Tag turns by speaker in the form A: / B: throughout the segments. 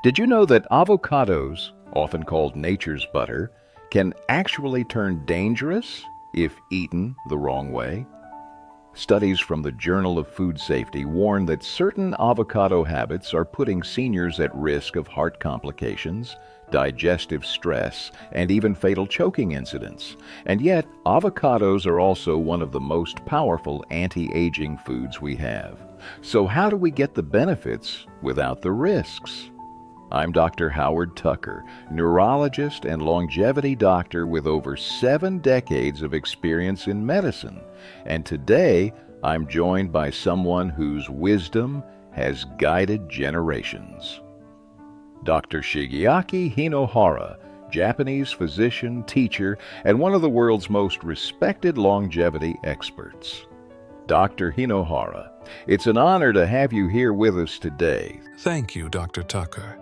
A: Did you know that avocados, often called nature's butter, can actually turn dangerous if eaten the wrong way? Studies from the Journal of Food Safety warn that certain avocado habits are putting seniors at risk of heart complications, digestive stress, and even fatal choking incidents. And yet, avocados are also one of the most powerful anti-aging foods we have. So how do we get the benefits without the risks? I'm Dr. Howard Tucker, neurologist and longevity doctor with over 7 decades of experience in medicine. And today, I'm joined by someone whose wisdom has guided generations. Dr. Shigeaki Hinohara, Japanese physician, teacher, and one of the world's most respected longevity experts. Dr. Hinohara, it's an honor to have you here with us today.
B: Thank you, Dr. Tucker.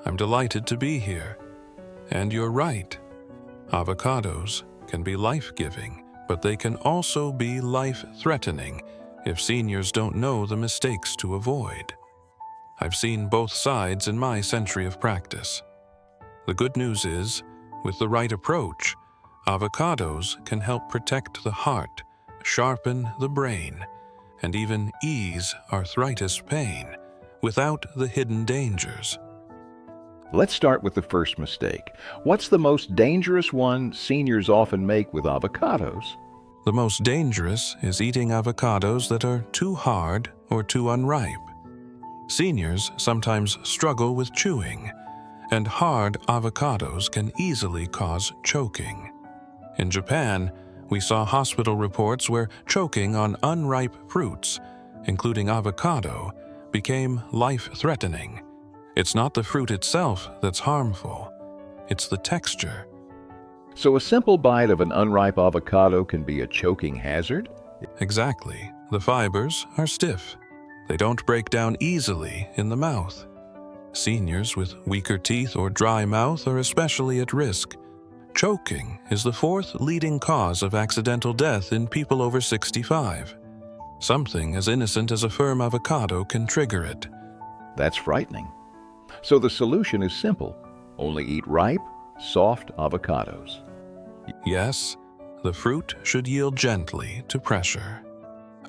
B: I'm delighted to be here. And you're right. Avocados can be life-giving, but they can also be life-threatening if seniors don't know the mistakes to avoid. I've seen both sides in my century of practice. The good news is, with the right approach, avocados can help protect the heart, sharpen the brain, and even ease arthritis pain without the hidden dangers.
A: Let's start with the first mistake. What's the most dangerous one seniors often make with avocados?
B: The most dangerous is eating avocados that are too hard or too unripe. Seniors sometimes struggle with chewing, and hard avocados can easily cause choking. In Japan, we saw hospital reports where choking on unripe fruits, including avocado, became life-threatening. It's not the fruit itself that's harmful, it's the texture.
A: So a simple bite of an unripe avocado can be a choking hazard?
B: Exactly. The fibers are stiff. They don't break down easily in the mouth. Seniors with weaker teeth or dry mouth are especially at risk. Choking is the 4th leading cause of accidental death in people over 65. Something as innocent as a firm avocado can trigger it.
A: That's frightening. So the solution is simple. Only eat ripe, soft avocados.
B: Yes, the fruit should yield gently to pressure.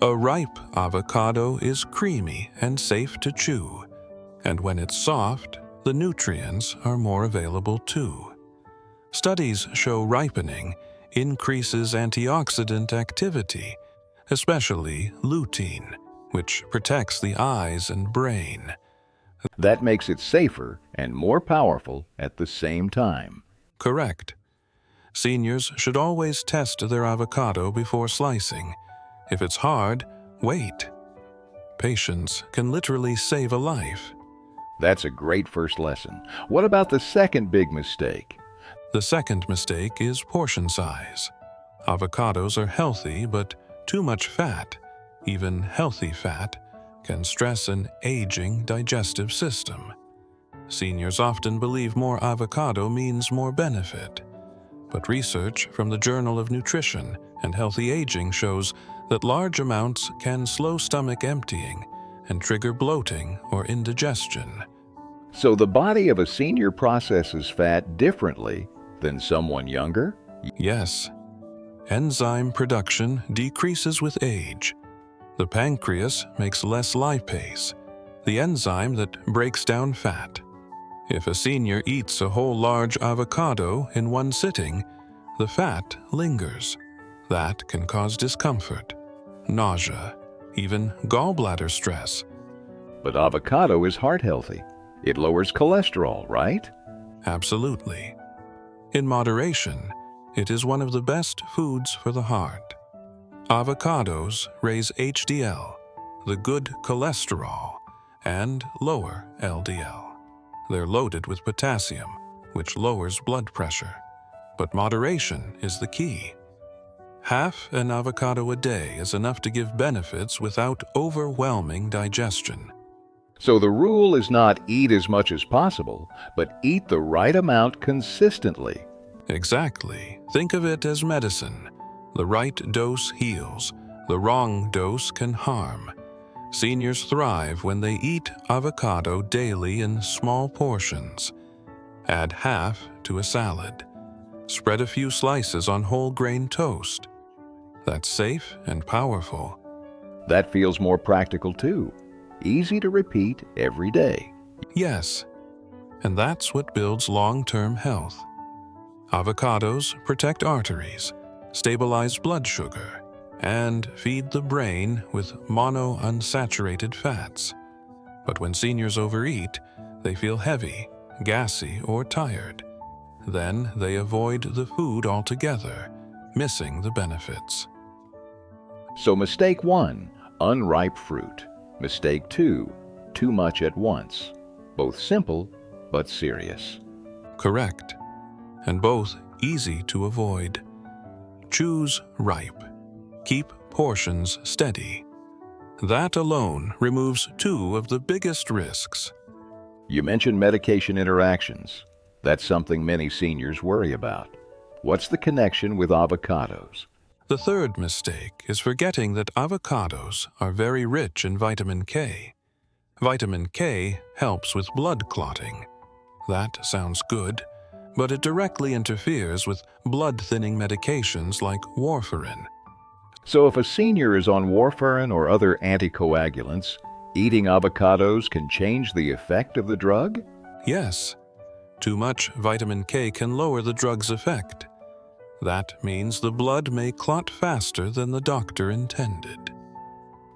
B: A ripe avocado is creamy and safe to chew, and when it's soft, the nutrients are more available too. Studies show ripening increases antioxidant activity, especially lutein, which protects the eyes and brain.
A: That makes it safer and more powerful at the same time.
B: Correct. Seniors should always test their avocado before slicing. If it's hard, wait. Patience can literally save a life.
A: That's a great first lesson. What about the second big mistake?
B: The second mistake is portion size. Avocados are healthy, but too much fat, even healthy fat, can stress an aging digestive system. Seniors often believe more avocado means more benefit, but research from the Journal of Nutrition and Healthy Aging shows that large amounts can slow stomach emptying and trigger bloating or indigestion.
A: So the body of a senior processes fat differently than someone younger?
B: Yes. Enzyme production decreases with age. The pancreas makes less lipase, the enzyme that breaks down fat. If a senior eats a whole large avocado in one sitting, the fat lingers. That can cause discomfort, nausea, even gallbladder stress.
A: But avocado is heart healthy. It lowers cholesterol, right?
B: Absolutely. In moderation, it is one of the best foods for the heart. Avocados raise HDL, the good cholesterol, and lower LDL. They're loaded with potassium, which lowers blood pressure. But moderation is the key. Half an avocado a day is enough to give benefits without overwhelming digestion.
A: So the rule is not eat as much as possible, but eat the right amount consistently.
B: Exactly. Think of it as medicine. The right dose heals. The wrong dose can harm. Seniors thrive when they eat avocado daily in small portions. Add half to a salad. Spread a few slices on whole grain toast. That's safe and powerful.
A: That feels more practical too. Easy to repeat every day.
B: Yes, and that's what builds long-term health. Avocados protect arteries, stabilize blood sugar, and feed the brain with monounsaturated fats. But when seniors overeat, they feel heavy, gassy, or tired. Then they avoid the food altogether, missing the benefits.
A: So mistake 1, unripe fruit. Mistake 2, too much at once. Both simple, but serious.
B: Correct, and both easy to avoid. Choose ripe. Keep portions steady. That alone removes 2 of the biggest risks.
A: You mentioned medication interactions. That's something many seniors worry about. What's the connection with avocados?
B: The third mistake is forgetting that avocados are very rich in vitamin K. Vitamin K helps with blood clotting. That sounds good, but it directly interferes with blood-thinning medications like warfarin.
A: So if a senior is on warfarin or other anticoagulants, eating avocados can change the effect of the drug?
B: Yes, too much vitamin K can lower the drug's effect. That means the blood may clot faster than the doctor intended.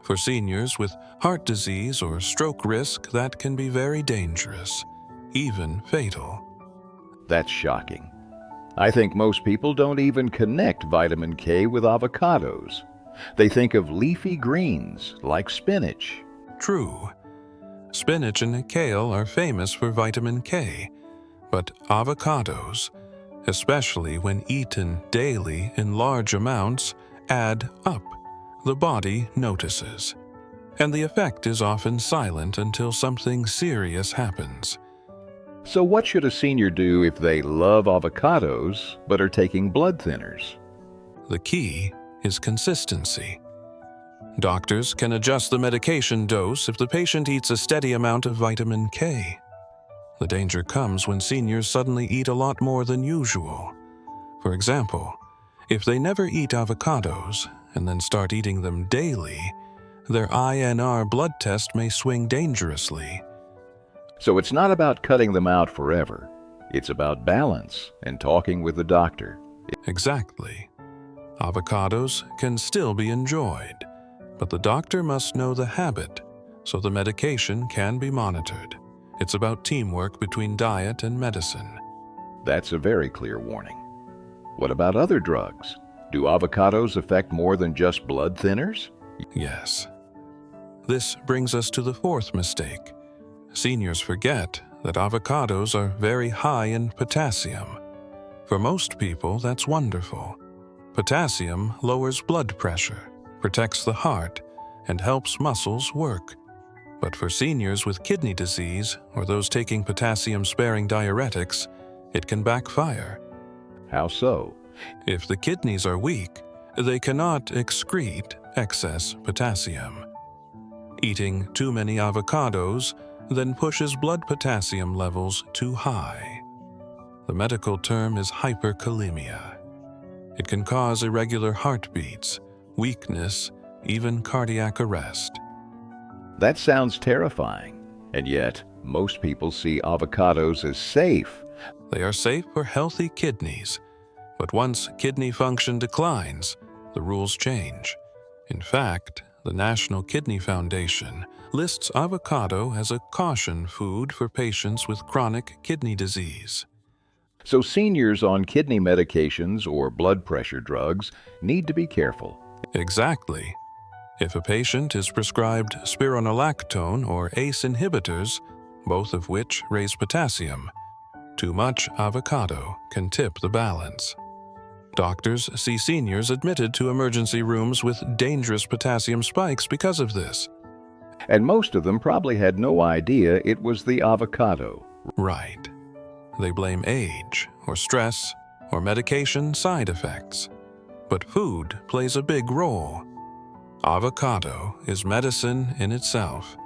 B: For seniors with heart disease or stroke risk, that can be very dangerous, even fatal.
A: That's shocking. I think most people don't even connect vitamin K with avocados. They think of leafy greens like spinach.
B: True. Spinach and kale are famous for vitamin K, but avocados, especially when eaten daily in large amounts, add up. The body notices, and the effect is often silent until something serious happens.
A: So what should a senior do if they love avocados but are taking blood thinners?
B: The key is consistency. Doctors can adjust the medication dose if the patient eats a steady amount of vitamin K. The danger comes when seniors suddenly eat a lot more than usual. For example, if they never eat avocados and then start eating them daily, their INR blood test may swing dangerously.
A: So it's not about cutting them out forever. It's about balance and talking with the doctor.
B: Exactly. Avocados can still be enjoyed, but the doctor must know the habit so the medication can be monitored. It's about teamwork between diet and medicine.
A: That's a very clear warning. What about other drugs? Do avocados affect more than just blood thinners?
B: Yes. This brings us to the fourth mistake. Seniors forget that avocados are very high in potassium. For most people, that's wonderful. Potassium lowers blood pressure, protects the heart, and helps muscles work. But for seniors with kidney disease or those taking potassium-sparing diuretics, it can backfire.
A: How so?
B: If the kidneys are weak, they cannot excrete excess potassium. Eating too many avocados then pushes blood potassium levels too high. The medical term is hyperkalemia. It can cause irregular heartbeats, weakness, even cardiac arrest.
A: That sounds terrifying, and yet most people see avocados as safe.
B: They are safe for healthy kidneys, but once kidney function declines, the rules change. In fact, the National Kidney Foundation lists avocado as a caution food for patients with chronic kidney disease.
A: So seniors on kidney medications or blood pressure drugs need to be careful.
B: Exactly. If a patient is prescribed spironolactone or ACE inhibitors, both of which raise potassium, too much avocado can tip the balance. Doctors see seniors admitted to emergency rooms with dangerous potassium spikes because of this.
A: And most of them probably had no idea it was the avocado.
B: Right. They blame age, or stress, or medication side effects. But food plays a big role. Avocado is medicine in itself.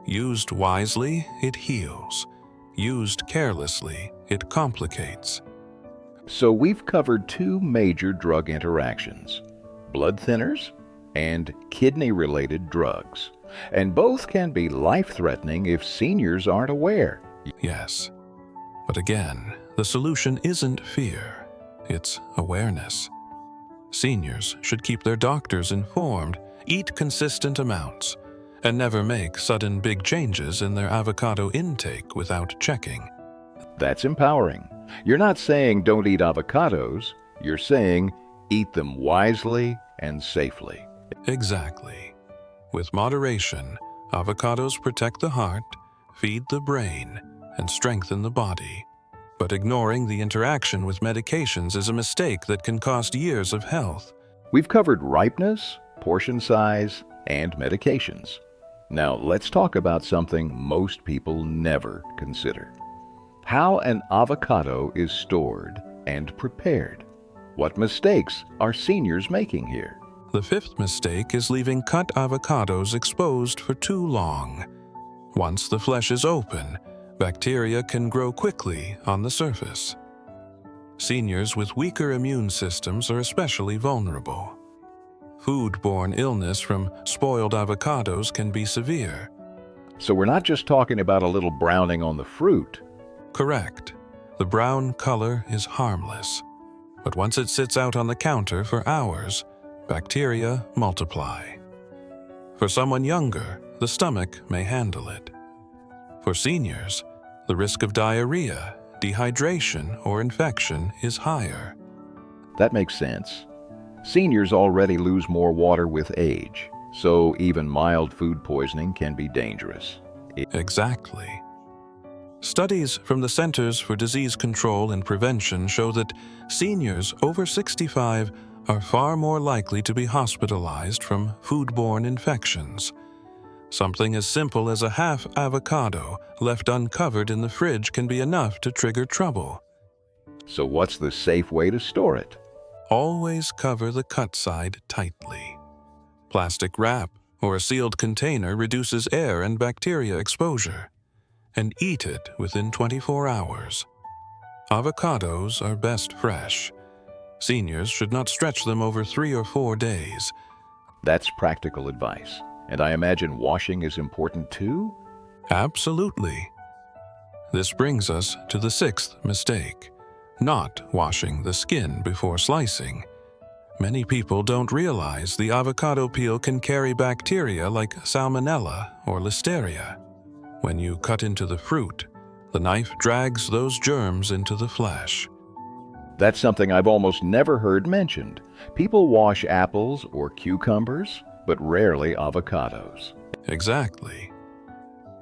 B: Used wisely, it heals. Used carelessly, it complicates.
A: So we've covered two major drug interactions: blood thinners and kidney-related drugs. And both can be life-threatening if seniors aren't aware.
B: Yes. But again, the solution isn't fear, it's awareness. Seniors should keep their doctors informed, eat consistent amounts, and never make sudden big changes in their avocado intake without checking.
A: That's empowering. You're not saying don't eat avocados, you're saying eat them wisely and safely.
B: Exactly. With moderation, avocados protect the heart, feed the brain, and strengthen the body. But ignoring the interaction with medications is a mistake that can cost years of health.
A: We've covered ripeness, portion size, and medications. Now let's talk about something most people never consider: how an avocado is stored and prepared. What mistakes are seniors making here?
B: The fifth mistake is leaving cut avocados exposed for too long. Once the flesh is open, bacteria can grow quickly on the surface. Seniors with weaker immune systems are especially vulnerable. Food-borne illness from spoiled avocados can be severe.
A: So we're not just talking about a little browning on the fruit.
B: Correct. The brown color is harmless. But once it sits out on the counter for hours, bacteria multiply. For someone younger, the stomach may handle it. For seniors, the risk of diarrhea, dehydration, or infection is higher.
A: That makes sense. Seniors already lose more water with age, so even mild food poisoning can be dangerous.
B: Exactly. Studies from the Centers for Disease Control and Prevention show that seniors over 65 are far more likely to be hospitalized from foodborne infections. Something as simple as a half avocado left uncovered in the fridge can be enough to trigger trouble.
A: So what's the safe way to store it?
B: Always cover the cut side tightly. Plastic wrap or a sealed container reduces air and bacteria exposure. And eat it within 24 hours. Avocados are best fresh. Seniors should not stretch them over 3 or 4 days.
A: That's practical advice. And I imagine washing is important too?
B: Absolutely. This brings us to the sixth mistake: not washing the skin before slicing. Many people don't realize the avocado peel can carry bacteria like Salmonella or Listeria. When you cut into the fruit, the knife drags those germs into the flesh.
A: That's something I've almost never heard mentioned. People wash apples or cucumbers, but rarely avocados.
B: Exactly.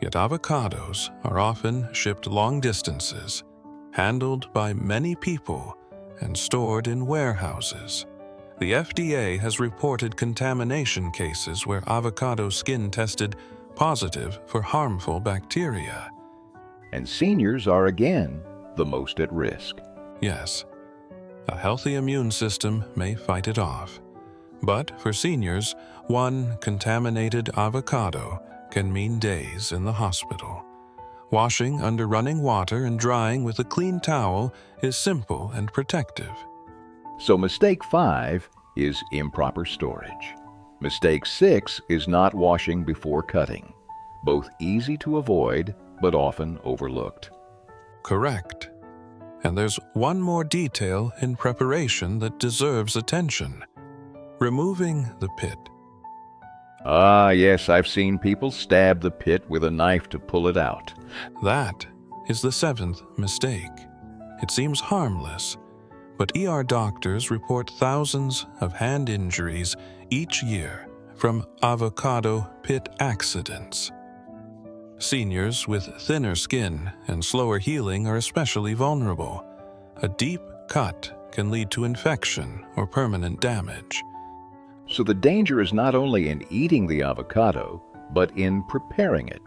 B: Yet avocados are often shipped long distances, handled by many people, and stored in warehouses. The FDA has reported contamination cases where avocado skin tested positive for harmful bacteria.
A: And seniors are again the most at risk.
B: Yes, a healthy immune system may fight it off. But for seniors, one contaminated avocado can mean days in the hospital. Washing under running water and drying with a clean towel is simple and protective.
A: So mistake 5 is improper storage. Mistake 6 is not washing before cutting. Both easy to avoid, but often overlooked.
B: Correct. And there's one more detail in preparation that deserves attention: removing the pit.
A: Ah, yes, I've seen people stab the pit with a knife to pull it out.
B: That is the seventh mistake. It seems harmless, but ER doctors report thousands of hand injuries each year from avocado pit accidents. Seniors with thinner skin and slower healing are especially vulnerable. A deep cut can lead to infection or permanent damage.
A: So the danger is not only in eating the avocado, but in preparing it.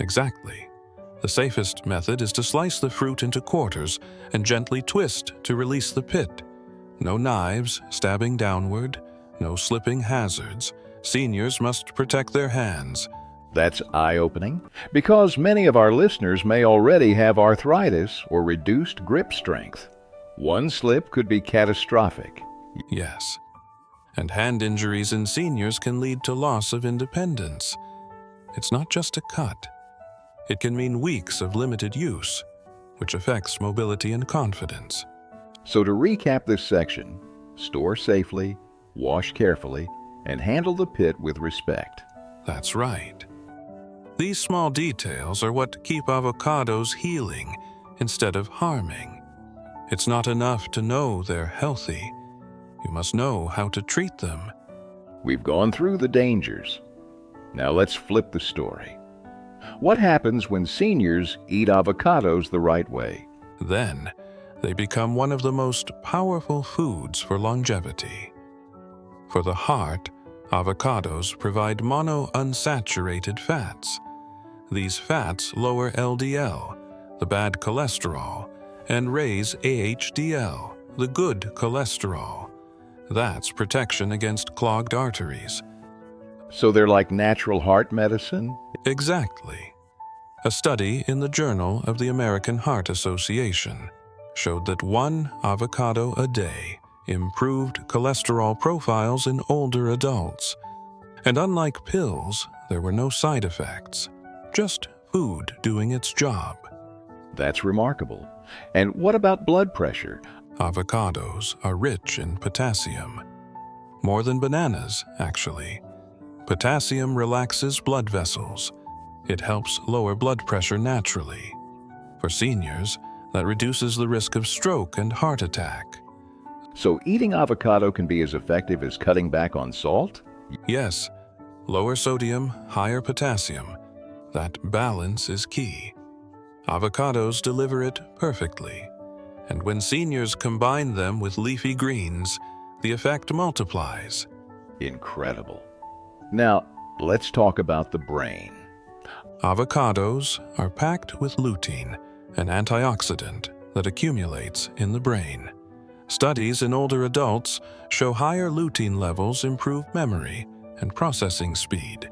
B: Exactly. The safest method is to slice the fruit into quarters and gently twist to release the pit. No knives stabbing downward, no slipping hazards, Seniors must protect their hands.
A: That's eye-opening, because many of our listeners may already have arthritis or reduced grip strength. One slip could be catastrophic.
B: Yes. And hand injuries in seniors can lead to loss of independence. It's not just a cut. It can mean weeks of limited use, which affects mobility and confidence.
A: So to recap this section, store safely, wash carefully, and handle the pit with respect.
B: That's right. These small details are what keep avocados healing instead of harming. It's not enough to know they're healthy. You must know how to treat them.
A: We've gone through the dangers. Now let's flip the story. What happens when seniors eat avocados the right way?
B: Then, they become one of the most powerful foods for longevity. For the heart, avocados provide monounsaturated fats. These fats lower LDL, the bad cholesterol, and raise AHDL, the good cholesterol. That's protection against clogged arteries.
A: So they're like natural heart medicine?
B: Exactly. A study in the Journal of the American Heart Association showed that one avocado a day improved cholesterol profiles in older adults. And unlike pills, there were no side effects, just food doing its job.
A: That's remarkable. And what about blood pressure?
B: Avocados are rich in potassium. More than bananas, actually. Potassium relaxes blood vessels. It helps lower blood pressure naturally. For seniors, that reduces the risk of stroke and heart attack.
A: So eating avocado can be as effective as cutting back on salt?
B: Yes, lower sodium, higher potassium. That balance is key. Avocados deliver it perfectly. And when seniors combine them with leafy greens, the effect multiplies.
A: Incredible. Now, let's talk about the brain.
B: Avocados are packed with lutein, an antioxidant that accumulates in the brain. Studies in older adults show higher lutein levels improve memory and processing speed.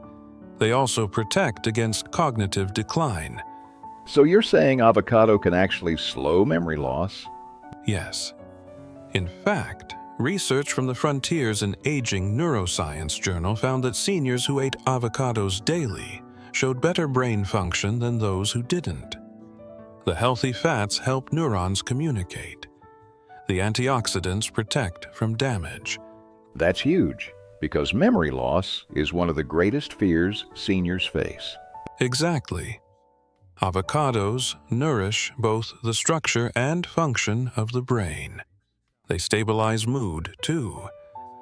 B: They also protect against cognitive decline.
A: So you're saying avocado can actually slow memory loss?
B: Yes. In fact, research from the Frontiers in Aging Neuroscience journal found that seniors who ate avocados daily showed better brain function than those who didn't. The healthy fats help neurons communicate. The antioxidants protect from damage.
A: That's huge, because memory loss is one of the greatest fears seniors face.
B: Exactly. Avocados nourish both the structure and function of the brain. They stabilize mood, too.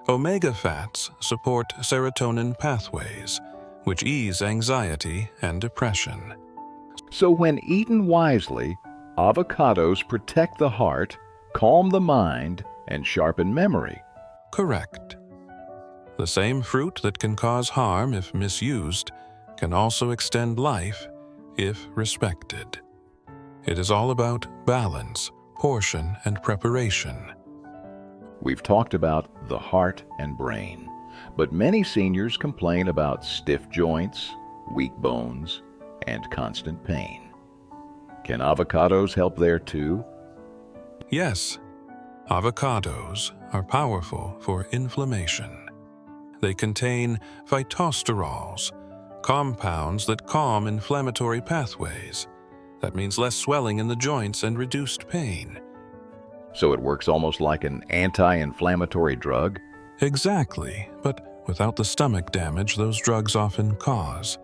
B: Omega fats support serotonin pathways, which ease anxiety and depression.
A: So when eaten wisely, avocados protect the heart, calm the mind, and sharpen memory.
B: Correct. The same fruit that can cause harm if misused can also extend life if respected. It is all about balance, portion, and preparation.
A: We've talked about the heart and brain, but many seniors complain about stiff joints, weak bones, and constant pain. Can avocados help there too?
B: Yes, avocados are powerful for inflammation. They contain phytosterols, compounds that calm inflammatory pathways. That means less swelling in the joints and reduced pain.
A: So it works almost like an anti-inflammatory drug?
B: Exactly, but without the stomach damage those drugs often cause.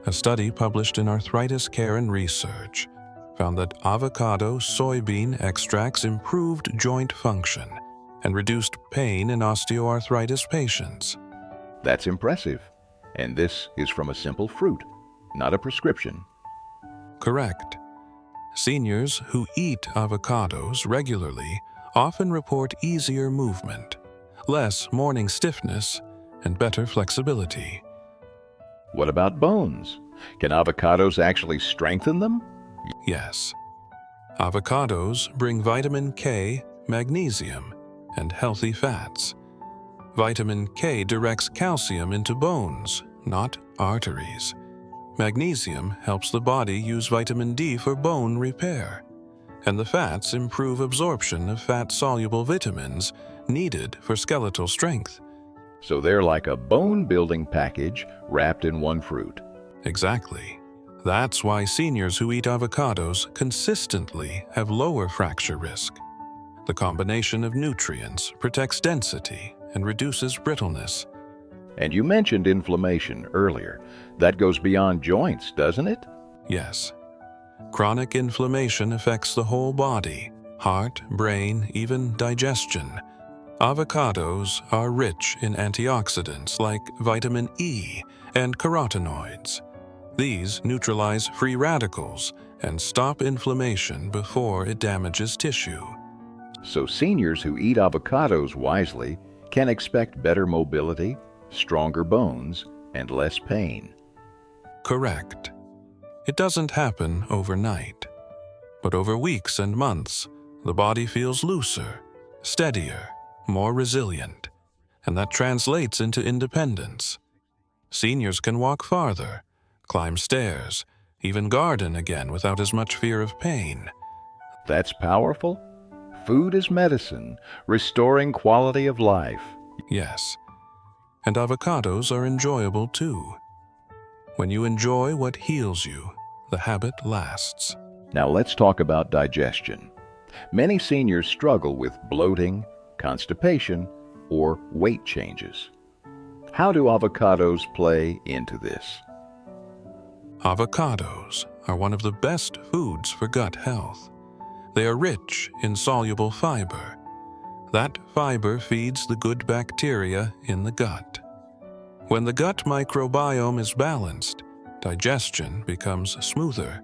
B: A study published in Arthritis Care and Research found that avocado soybean extracts improved joint function and reduced pain in osteoarthritis patients.
A: That's impressive. And this is from a simple fruit, not a prescription.
B: Correct. Seniors who eat avocados regularly often report easier movement, less morning stiffness, and better flexibility.
A: What about bones? Can avocados actually strengthen them?
B: Yes. Avocados bring vitamin K, magnesium, and healthy fats. Vitamin K directs calcium into bones, not arteries. Magnesium helps the body use vitamin D for bone repair. And the fats improve absorption of fat-soluble vitamins needed for skeletal strength.
A: So they're like a bone-building package wrapped in one fruit.
B: Exactly. That's why seniors who eat avocados consistently have lower fracture risk. The combination of nutrients protects density and reduces brittleness.
A: And you mentioned inflammation earlier. That goes beyond joints, doesn't it?
B: Yes. Chronic inflammation affects the whole body, heart, brain, even digestion. Avocados are rich in antioxidants like vitamin E and carotenoids. These neutralize free radicals and stop inflammation before it damages tissue.
A: So seniors who eat avocados wisely can expect better mobility, stronger bones, and less pain.
B: Correct. It doesn't happen overnight, but over weeks and months, the body feels looser, steadier, more resilient, and that translates into independence. Seniors can walk farther, climb stairs, even garden again without as much fear of pain.
A: That's powerful. Food is medicine, restoring quality of life.
B: Yes, and avocados are enjoyable too. When you enjoy what heals you, the habit lasts.
A: Now let's talk about digestion. Many seniors struggle with bloating, constipation, or weight changes. How do avocados play into this?
B: Avocados are one of the best foods for gut health. They are rich in soluble fiber. That fiber feeds the good bacteria in the gut. When the gut microbiome is balanced, digestion becomes smoother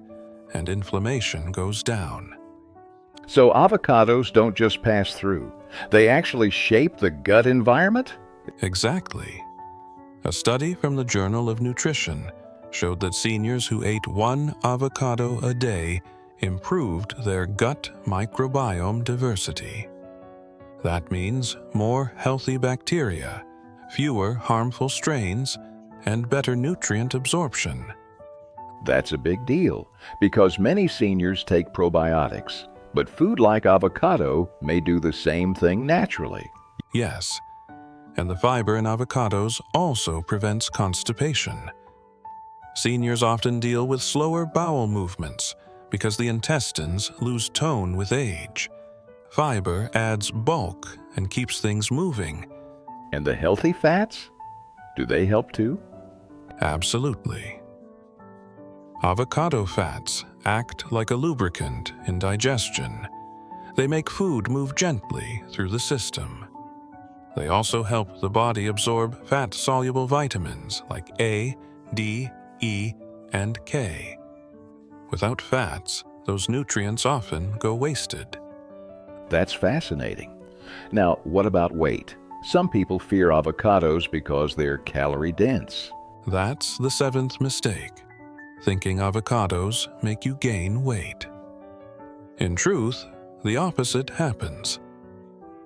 B: and inflammation goes down.
A: So avocados don't just pass through. They actually shape the gut environment?
B: Exactly. A study from the Journal of Nutrition showed that seniors who ate 1 avocado a day improved their gut microbiome diversity. That means more healthy bacteria, fewer harmful strains, and better nutrient absorption.
A: That's a big deal, because many seniors take probiotics, but food like avocado may do the same thing naturally.
B: Yes, and the fiber in avocados also prevents constipation. Seniors often deal with slower bowel movements because the intestines lose tone with age. Fiber adds bulk and keeps things moving.
A: And the healthy fats? Do they help too?
B: Absolutely. Avocado fats act like a lubricant in digestion. They make food move gently through the system. They also help the body absorb fat-soluble vitamins like A, D, E, and K. Without fats, those nutrients often go wasted.
A: That's fascinating. Now, what about weight? Some people fear avocados because they're calorie-dense.
B: That's the 7th mistake, thinking avocados make you gain weight. In truth, the opposite happens.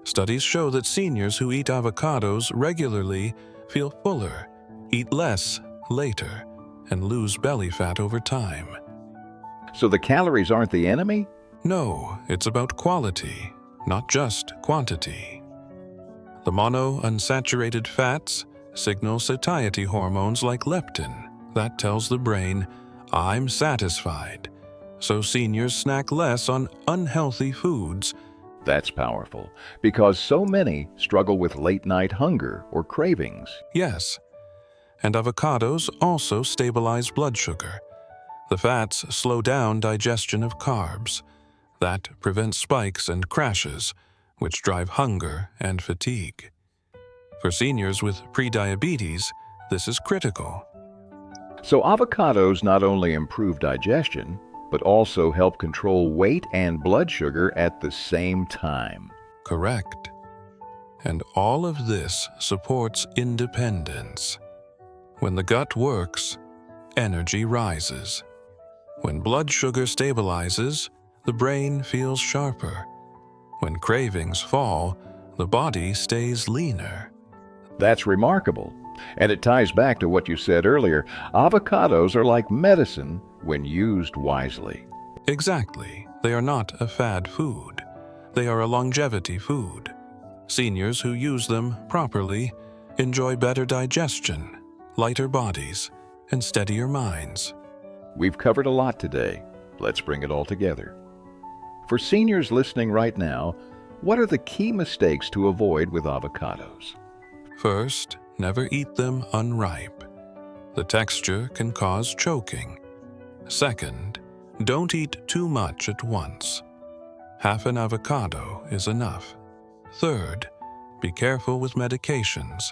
B: Studies show that seniors who eat avocados regularly feel fuller, eat less later, and lose belly fat over time.
A: So the calories aren't the enemy?
B: No, it's about quality, not just quantity. The monounsaturated fats signal satiety hormones like leptin. That tells the brain, I'm satisfied. So seniors snack less on unhealthy foods.
A: That's powerful, because so many struggle with late-night hunger or cravings.
B: Yes, and avocados also stabilize blood sugar. The fats slow down digestion of carbs. That prevents spikes and crashes, which drive hunger and fatigue. For seniors with prediabetes, this is critical.
A: So avocados not only improve digestion, but also help control weight and blood sugar at the same time.
B: Correct. And all of this supports independence. When the gut works, energy rises. When blood sugar stabilizes, the brain feels sharper. When cravings fall, the body stays leaner.
A: That's remarkable. And it ties back to what you said earlier. Avocados are like medicine when used wisely.
B: Exactly. They are not a fad food. They are a longevity food. Seniors who use them properly enjoy better digestion, lighter bodies, and steadier minds.
A: We've covered a lot today. Let's bring it all together. For seniors listening right now, what are the key mistakes to avoid with avocados?
B: First, never eat them unripe. The texture can cause choking. Second, don't eat too much at once. Half an avocado is enough. Third, be careful with medications,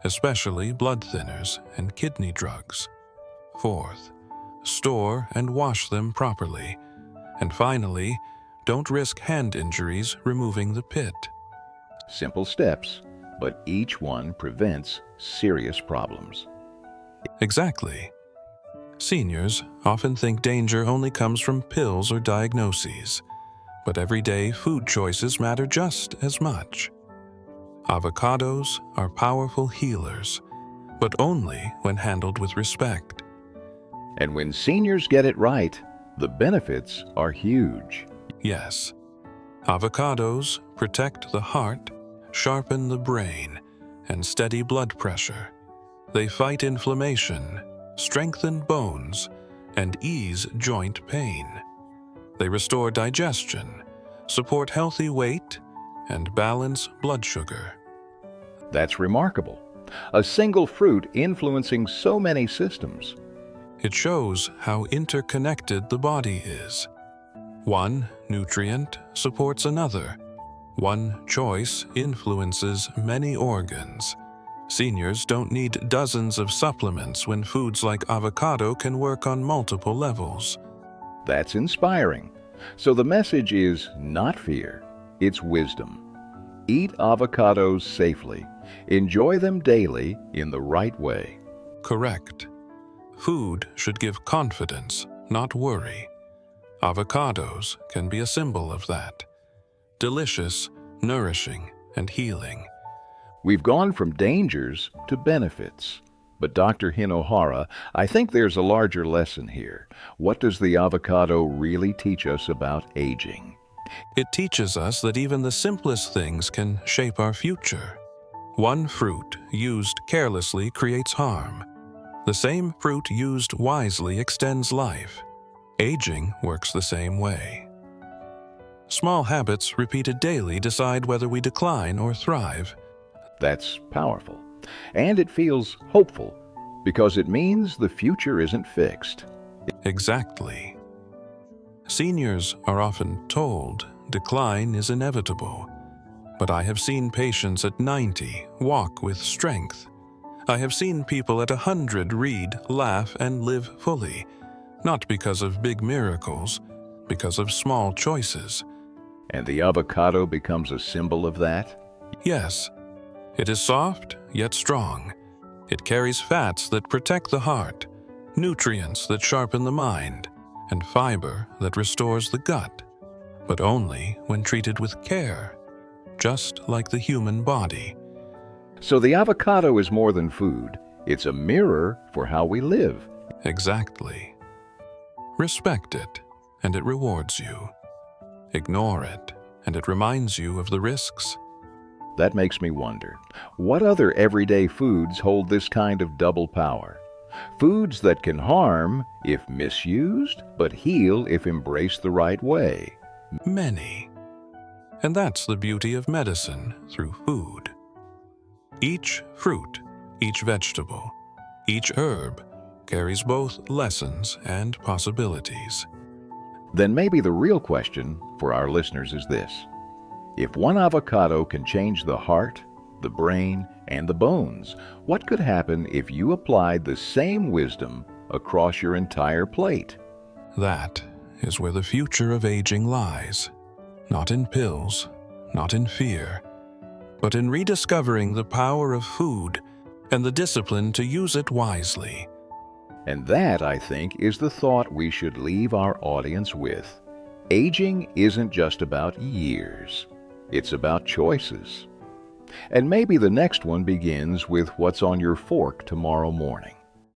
B: especially blood thinners and kidney drugs. Fourth, store and wash them properly. And finally, don't risk hand injuries removing the pit.
A: Simple steps, but each one prevents serious problems.
B: Exactly. Seniors often think danger only comes from pills or diagnoses, but everyday food choices matter just as much. Avocados are powerful healers, but only when handled with respect.
A: And when seniors get it right, the benefits are huge.
B: Yes, avocados protect the heart, sharpen the brain, and steady blood pressure. They fight inflammation, strengthen bones, and ease joint pain. They restore digestion, support healthy weight, and balance blood sugar.
A: That's remarkable. A single fruit influencing so many systems.
B: It shows how interconnected the body is. One nutrient supports another. One choice influences many organs. Seniors don't need dozens of supplements when foods like avocado can work on multiple levels.
A: That's inspiring. So the message is not fear, it's wisdom. Eat avocados safely. Enjoy them daily in the right way.
B: Correct. Food should give confidence, not worry. Avocados can be a symbol of that. Delicious, nourishing, and healing.
A: We've gone from dangers to benefits. But Dr. Hinohara, I think there's a larger lesson here. What does the avocado really teach us about aging?
B: It teaches us that even the simplest things can shape our future. One fruit used carelessly creates harm. The same fruit used wisely extends life. Aging works the same way. Small habits repeated daily decide whether we decline or thrive.
A: That's powerful. And it feels hopeful because it means the future isn't fixed.
B: Exactly. Seniors are often told decline is inevitable, but I have seen patients at 90 walk with strength. I have seen people at 100 read, laugh, and live fully, not because of big miracles, because of small choices.
A: And the avocado becomes a symbol of that?
B: Yes. It is soft, yet strong. It carries fats that protect the heart, nutrients that sharpen the mind, and fiber that restores the gut, but only when treated with care, just like the human body.
A: So the avocado is more than food. It's a mirror for how we live.
B: Exactly. Respect it, and it rewards you. Ignore it, and it reminds you of the risks.
A: That makes me wonder, what other everyday foods hold this kind of double power? Foods that can harm if misused, but heal if embraced the right way.
B: Many. And that's the beauty of medicine through food. Each fruit, each vegetable, each herb carries both lessons and possibilities.
A: Then maybe the real question for our listeners is this. If one avocado can change the heart, the brain, and the bones, what could happen if you applied the same wisdom across your entire plate?
B: That is where the future of aging lies. Not in pills, not in fear, but in rediscovering the power of food and the discipline to use it wisely.
A: And that, I think, is the thought we should leave our audience with. Aging isn't just about years. It's about choices. And maybe the next one begins with what's on your fork tomorrow morning.